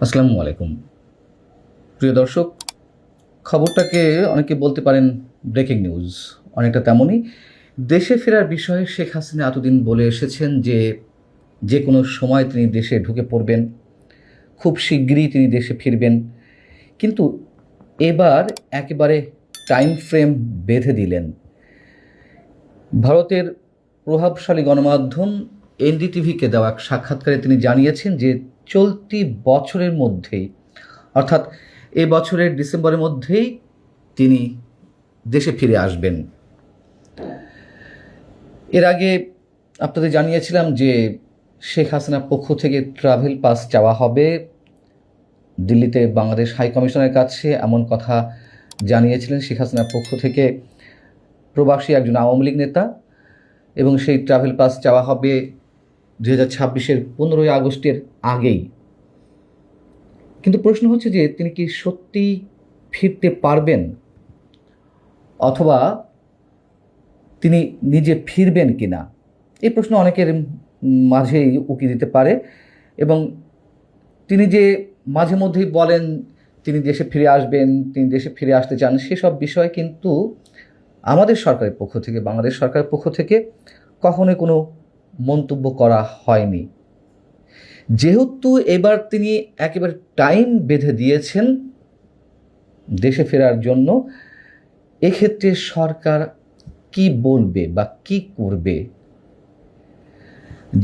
আসসালামু আলাইকুম। প্রিয় দর্শক, খবরটাকে অনেকে বলতে পারেন ব্রেকিং নিউজ, অনেকটা তেমনই। দেশে ফেরার বিষয়ে শেখ হাসিনা এতদিন বলে এসেছেন যে যে কোনো সময় তিনি দেশে ঢুকে পড়বেন, খুব শিগগিরই তিনি দেশে ফিরবেন। কিন্তু এবার একেবারে টাইম ফ্রেম বেঁধে দিলেন। ভারতের প্রভাবশালী গণমাধ্যম এনডিটিভিকে দেওয়া এক সাক্ষাৎকারে তিনি জানিয়েছেন যে চলতি বছরের মধ্যেই, অর্থাৎ এ বছরের ডিসেম্বরের মধ্যেই তিনি দেশে ফিরে আসবেন। এর আগে আপনাদের জানিয়েছিলাম যে শেখ হাসিনার পক্ষ থেকে ট্রাভেল পাস চাওয়া হবে। দিল্লিতে বাংলাদেশ হাই কমিশনের কাছে এমন কথা জানিয়েছিলেন শেখ হাসিনার পক্ষ থেকে প্রবাসী একজন আওয়ামী লীগ নেতা, এবং সেই ট্রাভেল পাস চাওয়া হবে 2026-এর 15ই আগস্টের আগেই। কিন্তু প্রশ্ন হচ্ছে যে তিনি কি সত্যিই ফিরতে পারবেন, অথবা তিনি নিজে ফিরবেন কিনা? এই প্রশ্ন অনেকের মাঝেই উকি দিতে পারে। এবং তিনি যে মাঝে মধ্যেই বলেন তিনি দেশে ফিরে আসবেন, তিনি দেশে ফিরে আসতে চান, সেসব বিষয় কিন্তু আমাদের সরকারের পক্ষ থেকে, বাংলাদেশ সরকারের পক্ষ থেকে কখনোই কোনো মন্তব্য করা হয়নি। যেহেতু এবার তিনি একেবারে টাইম বেঁধে দিয়েছেন দেশে ফেরার জন্য, এক্ষেত্রে সরকার কি বলবে বা কি করবে?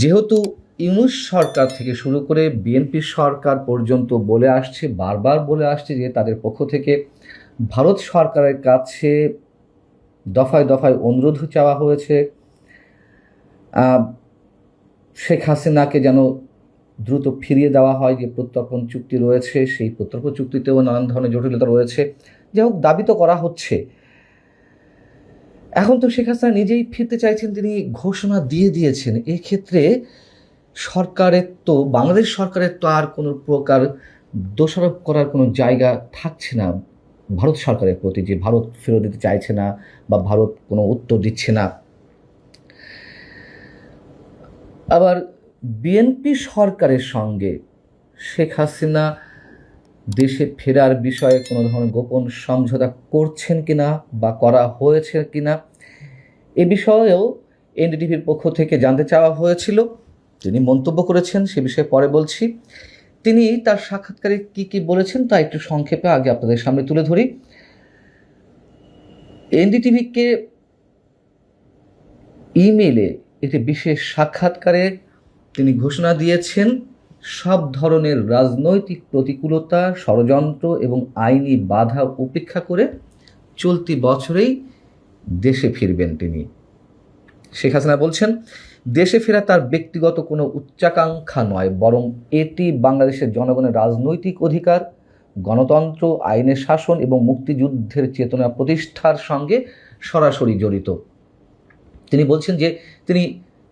যেহেতু ইউনূস সরকার থেকে শুরু করে বিএনপি সরকার পর্যন্ত বলে আসছে, বারবার বলে আসছে যে তাদের পক্ষ থেকে ভারত সরকারের কাছে দফায় দফায় অনুরোধ চাওয়া হয়েছে শেখ হাসিনাকে যেন দ্রুত ফিরিয়ে দেওয়া হয়। যে প্রত্যর্পণ চুক্তি রয়েছে, সেই প্রত্যর্পণ চুক্তিতেও নানান ধরনের জটিলতা রয়েছে। যাই হোক, দাবি তো করা হচ্ছে। এখন তো শেখ হাসিনা নিজেই ফিরতে চাইছেন, তিনি ঘোষণা দিয়ে দিয়েছেন। এক্ষেত্রে সরকারের তো, বাংলাদেশ সরকারের তো আর কোনো প্রকার দোষারোপ করার কোনো জায়গা থাকছে না ভারত সরকারের প্রতি, যে ভারত ফেরত দিতে চাইছে না বা ভারত কোনো উত্তর দিচ্ছে না। আবার বিএনপি সরকারের সঙ্গে শেখ হাসিনা দেশে ফেরার বিষয়ে কোনো ধরনের গোপন সমঝোতা করছেন কিনা বা করা হয়েছে কিনা, এ বিষয়েও এনডিটিভির পক্ষ থেকে জানতে চাওয়া হয়েছিল। তিনি মন্তব্য করেছেন, সে বিষয়ে পরে বলছি। তিনি তার সাক্ষাৎকারে কি কি বলেছেন তা একটু সংক্ষেপে আগে আপনাদের সামনে তুলে ধরি। এনডিটিভিকে ইমেইলে একটি বিশেষ সাক্ষাৎকারে তিনি ঘোষণা দিয়েছেন সব ধরনের রাজনৈতিক প্রতিকূলতা, ষড়যন্ত্র এবং আইনি বাধা উপেক্ষা করে চলতি বছরেই দেশে ফিরবেন তিনি। শেখ হাসিনা বলছেন, দেশে ফেরা তার ব্যক্তিগত কোনো উচ্চাকাঙ্ক্ষা নয়, বরং এটি বাংলাদেশের জনগণের রাজনৈতিক অধিকার, গণতন্ত্র, আইনের শাসন এবং মুক্তিযুদ্ধের চেতনা প্রতিষ্ঠার সঙ্গে সরাসরি জড়িত। তিনি বলছেন যে তিনি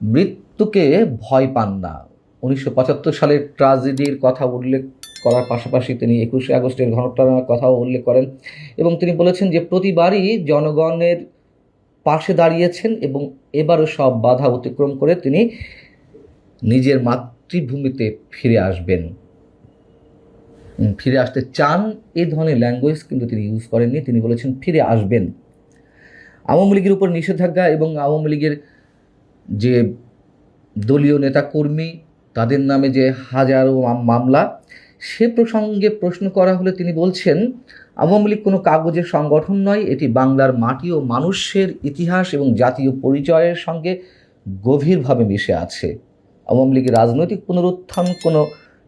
মৃত্যুকে ভয় পান না। 1975 সালের ট্র্যাজেডির কথা উল্লেখ করার পাশাপাশি তিনি 21শে আগস্টের ঘটনার কথাও উল্লেখ করেন, এবং তিনি বলেছেন যে প্রতিবারই জনগণের পাশে দাঁড়িয়েছেন এবং এবারও সব বাধা অতিক্রম করে তিনি নিজের মাতৃভূমিতে ফিরে আসবেন, ফিরে আসতে চান। এই ধরনের ল্যাঙ্গুয়েজ কিন্তু তিনি ইউজ করেননি, তিনি বলেছেন ফিরে আসবেন। আওয়ামী লীগের উপর নিষেধাজ্ঞা এবং আওয়ামী লীগের যে দলীয় নেতাকর্মী, তাদের নামে যে হাজারো মামলা, সে প্রসঙ্গে প্রশ্ন করা হলে তিনি বলছেন, আওয়ামী লীগ কোনো কাগজের সংগঠন নয়, এটি বাংলার মাটি ও মানুষের ইতিহাস এবং জাতীয় পরিচয়ের সঙ্গে গভীরভাবে মিশে আছে। আওয়ামী লীগের রাজনৈতিক পুনরুত্থান কোনো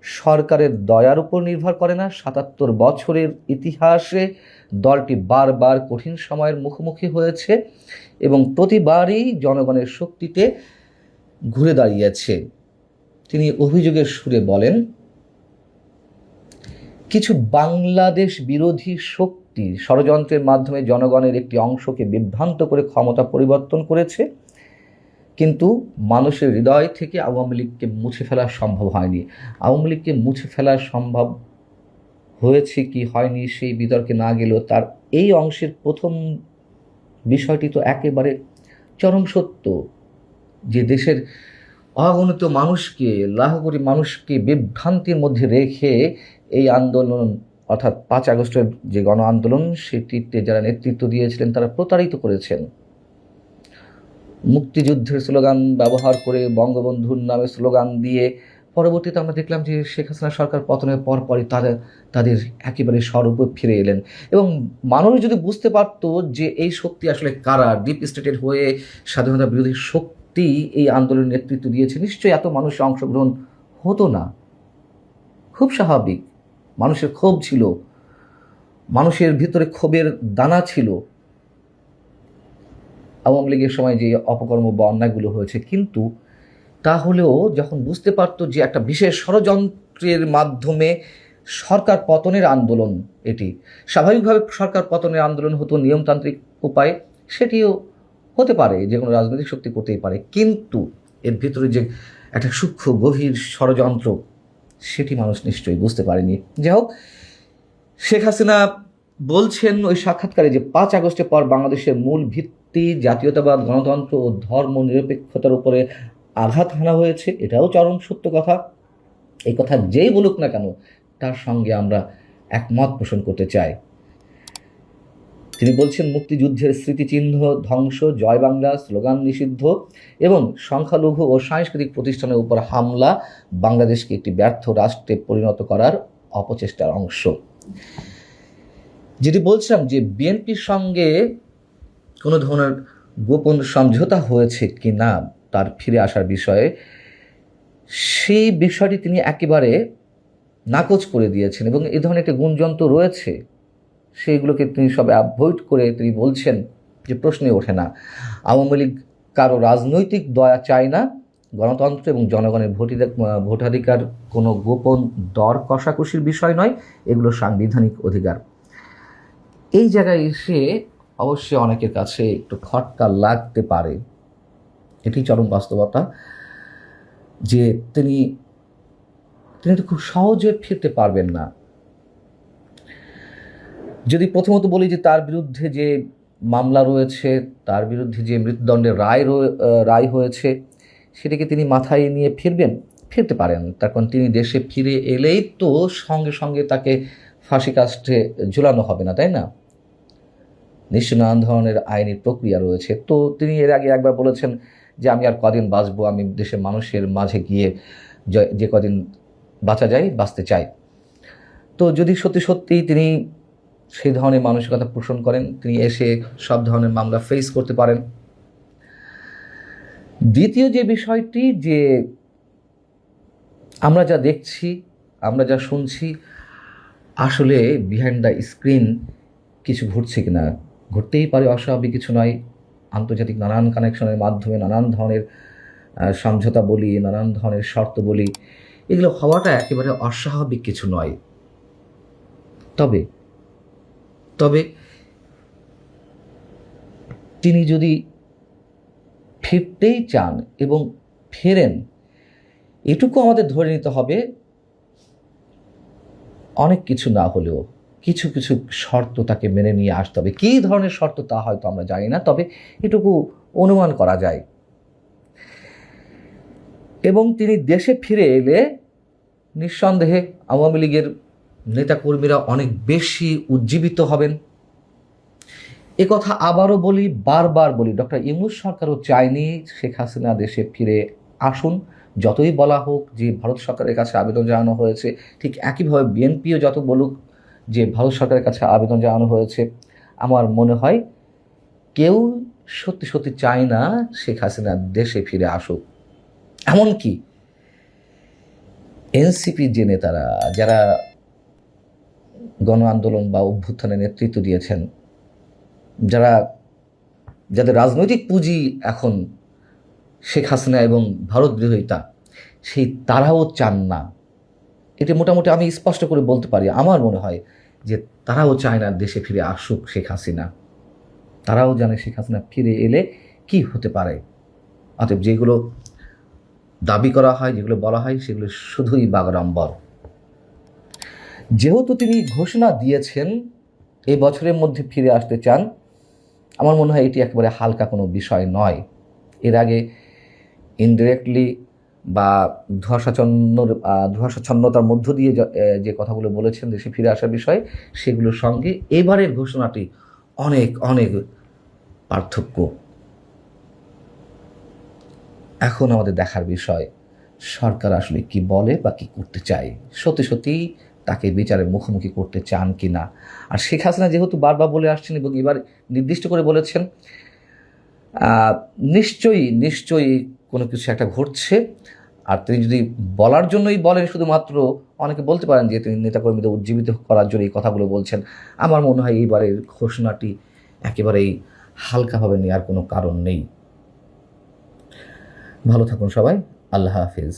সরকারের দয়ার উপর নির্ভর করে না। ৭৭ বছরের ইতিহাসে দলটি বারবার কঠিন সময়ের মুখোমুখি হয়েছে এবং প্রতিবারই জনগণের শক্তিতে ঘুরে দাঁড়িয়েছে। তিনি অভিযোগের সুরে বলেন, কিছু বাংলাদেশ বিরোধী শক্তি ষড়যন্ত্রের মাধ্যমে জনগণের একটি অংশকে বিভ্রান্ত করে ক্ষমতা পরিবর্তন করেছে, কিন্তু মানুষের হৃদয় থেকে আওয়ামী লীগকে মুছে ফেলা সম্ভব হয়নি। আওয়ামী লীগকে মুছে ফেলা সম্ভব হয়েছে কি হয়নি সেই বিতর্কে না গেলেও তার এই অংশের প্রথম বিষয়টি তো একেবারে চরম সত্য, যে দেশের অগণিত মানুষকে, লাখ কোটি মানুষকে বিভ্রান্তির মধ্যে রেখে এই আন্দোলন অর্থাৎ 5 আগস্টের যে গণ আন্দোলন সেটিতে যারা নেতৃত্ব দিয়েছিলেন তারা প্রতারিত করেছেন। মুক্তিযুদ্ধের স্লোগান ব্যবহার করে, বঙ্গবন্ধুর নামে স্লোগান দিয়ে পরবর্তীতে আমরা দেখলাম যে শেখ হাসিনা সরকার পতনের পরপরই তাদের একেবারে স্বরূপে ফিরে এলেন। এবং মানুষ যদি বুঝতে পারতো যে এই শক্তি আসলে কারা, ডিপ স্টেটের হয়ে স্বাধীনতা বিরোধী শক্তি এই আন্দোলনের নেতৃত্ব দিয়েছে, নিশ্চয়ই এত মানুষের অংশগ্রহণ হতো না। খুব স্বাভাবিক, মানুষের ক্ষোভ ছিল, মানুষের ভিতরে ক্ষোভের দানা ছিল আওয়ামী লীগের সময় যে অপকর্ম বা অন্যায়গুলো হয়েছে। কিন্তু তাহলেও যখন বুঝতে পারতো যে একটা বিশেষ ষড়যন্ত্রের মাধ্যমে সরকার পতনের আন্দোলন, এটি স্বাভাবিকভাবে সরকার পতনের আন্দোলন হতো নিয়মতান্ত্রিক উপায়ে, সেটিও হতে পারে, যে কোনো রাজনৈতিক শক্তি করতেই পারে, কিন্তু এর ভিতরে যে একটা সূক্ষ্ম গভীর ষড়যন্ত্র সেটি মানুষ নিশ্চয়ই বুঝতে পারেনি। যাই হোক, শেখ হাসিনা বলছেন ওই সাক্ষাৎকারে যে 5 আগস্টের পর বাংলাদেশের মূল ভিত্তি জাতীয়তাবাদ, গণতন্ত্র ও ধর্ম নিরপেক্ষতার উপরে আঘাত হানা হয়েছে। এটাও চরম সত্য কথা। এই কথা যেই বলুক না কেন তার সঙ্গে আমরা একমত পোষণ করতে চাই। তিনি বলছেন মুক্তিযুদ্ধের স্মৃতিচিহ্ন ধ্বংস, জয় বাংলা স্লোগান নিষিদ্ধ এবং সংখ্যালঘু ও সাংস্কৃতিক প্রতিষ্ঠানের উপর হামলা বাংলাদেশকে একটি ব্যর্থ রাষ্ট্রে পরিণত করার অপচেষ্টার অংশ। যেটি বলছিলাম যে বিএনপির সঙ্গে কোনো ধরনের গোপন সমঝোতা হয়েছে কি না তার ফিরে আসার বিষয়ে, সেই বিষয়টি তিনি একেবারে নাকচ করে দিয়েছেন। এবং এই ধরনের একটি গুঞ্জন তো রয়েছে, সেইগুলোকে তিনি সব অ্যাভয়েড করে তিনি বলছেন যে প্রশ্নে ওঠে না। আওয়ামী লীগ কারো রাজনৈতিক দয়া চায় না, গণতন্ত্র এবং জনগণের ভোটাধিকার কোনো গোপন দর কষাকষির বিষয় নয়, এগুলো সাংবিধানিক অধিকার। এই জায়গায় এসে অবশ্যই অনেকের কাছে একটু খটকা লাগতে পারে, এটি চরম বাস্তবতা, যে তিনি তো খুব সহজে ফিরতে পারবেন না। যদি প্রথমত বলি যে তার বিরুদ্ধে যে মামলা রয়েছে, তার বিরুদ্ধে যে মৃত্যুদণ্ডের রায় হয়েছে, সেটাকে তিনি মাথায় নিয়ে ফিরতে পারেন। তার কারণ তিনি দেশে ফিরে এলেই তো সঙ্গে সঙ্গে তাকে ফাঁসি কাস্টে ঝুলানো হবে না, তাই না? নিশ্চয় নানান ধরনের আইনি প্রক্রিয়া রয়েছে। তো তিনি এর আগে একবার বলেছেন যে আমি আর কদিন বাঁচবো, আমি দেশের মানুষের মাঝে গিয়ে যে কদিন বাঁচা যায় বাঁচতে চাই। তো যদি সত্যি সত্যি তিনি সেই ধরনের মানসিকতা পোষণ করেন, তিনি এসে সব ধরনের মামলা ফেস করতে পারেন। দ্বিতীয় যে বিষয়টি, যে আমরা যা দেখছি, আমরা যা শুনছি, আসলে বিহাইন্ড দ্য স্ক্রিন কিছু ঘটছে কিনা, ঘটতেই পারে, অস্বাভাবিক কিছু নয়। আন্তর্জাতিক নানান কানেকশনের মাধ্যমে নানান ধরনের সমঝোতা বলি, নানান ধরনের শর্ত বলি, এগুলো হওয়াটা একেবারে অস্বাভাবিক কিছু নয়। তবে তিনি যদি ফিরতেই চান এবং ফেরেন, এটুকু আমাদের ধরে নিতে হবে, অনেক কিছু না হলেও কিছু কিছু শর্ত তাকে মেনে নিয়ে আসতে হবে। কী ধরনের শর্ত তা হয়তো আমরা জানি না, তবে এটুকু অনুমান করা যায়। এবং তিনি দেশে ফিরে এলে নিঃসন্দেহে আওয়ামী লীগের নেতাকর্মীরা অনেক বেশি উজ্জীবিত হবেন। কথা আবারও বলি, বারবার বলি, ডক্টর ইউনূস সরকারও চায়নি শেখ হাসিনা দেশে ফিরে আসুন। যতই বলা হোক যে ভারত সরকারের কাছে আবেদন জানানো হয়েছে, ঠিক একইভাবে বিএনপিও যত বলুক যে ভারত সরকারের কাছে আবেদন জানানো হয়েছে, আমার মনে হয় কেউ সত্যি সত্যি চায় না শেখ হাসিনা দেশে ফিরে আসুক। এমনকি এনসিপির যে নেতারা, যারা গণ আন্দোলন বা অভ্যুত্থানের নেতৃত্ব দিয়েছেন, যাদের রাজনৈতিক পুঁজি এখন শেখ হাসিনা এবং ভারত বিরোধিতা, তারাও চান না। এটি মোটামুটি আমি স্পষ্ট করে বলতে পারি, আমার মনে হয় যে তারাও চায় না দেশে ফিরে আসুক শেখ হাসিনা। তারাও জানে শেখ হাসিনা ফিরে এলে কি হতে পারে। অতএব যেগুলো দাবি করা হয়, যেগুলো বলা হয়, সেগুলো শুধুই বাগাড়ম্বর। যেহেতু তিনি ঘোষণা দিয়েছেন এই বছরের মধ্যে ফিরে আসতে চান, আমার মনে হয় এটি একেবারে হালকা কোনো বিষয় নয়। এর আগে ইনডিরেক্টলি বা ধোঁয়াশাচ্ছন্নতার মধ্য দিয়ে যে কথাগুলো বলেছেন দেশে ফিরে আসার বিষয়ে, সেগুলোর সঙ্গে এবারের ঘোষণাটি অনেক অনেক পার্থক্য। এখন আমাদের দেখার বিষয় সরকার আসলে কি বলে বা কি করতে চায়, সত্যি সত্যি তাকে বিচারের মুখোমুখি করতে চান কি না। আর শেখ হাসিনা যেহেতু বারবার বলে আসছেন এবং এবার নির্দিষ্ট করে বলেছেন, নিশ্চয়ই নিশ্চয়ই কোনো কিছু একটা ঘটছে। আর তিনি যদি বলার জন্যই বলেন শুধুমাত্র, অনেকে বলতে পারেন যে তিনি নেতাকর্মীদের উজ্জীবিত করার জন্য এই কথাগুলো বলছেন। আমার মনে হয় এইবারের ঘোষণাটি একেবারেই হালকাভাবে নেওয়ার কোনো কারণ নেই। ভালো থাকুন সবাই, আল্লাহ হাফিজ।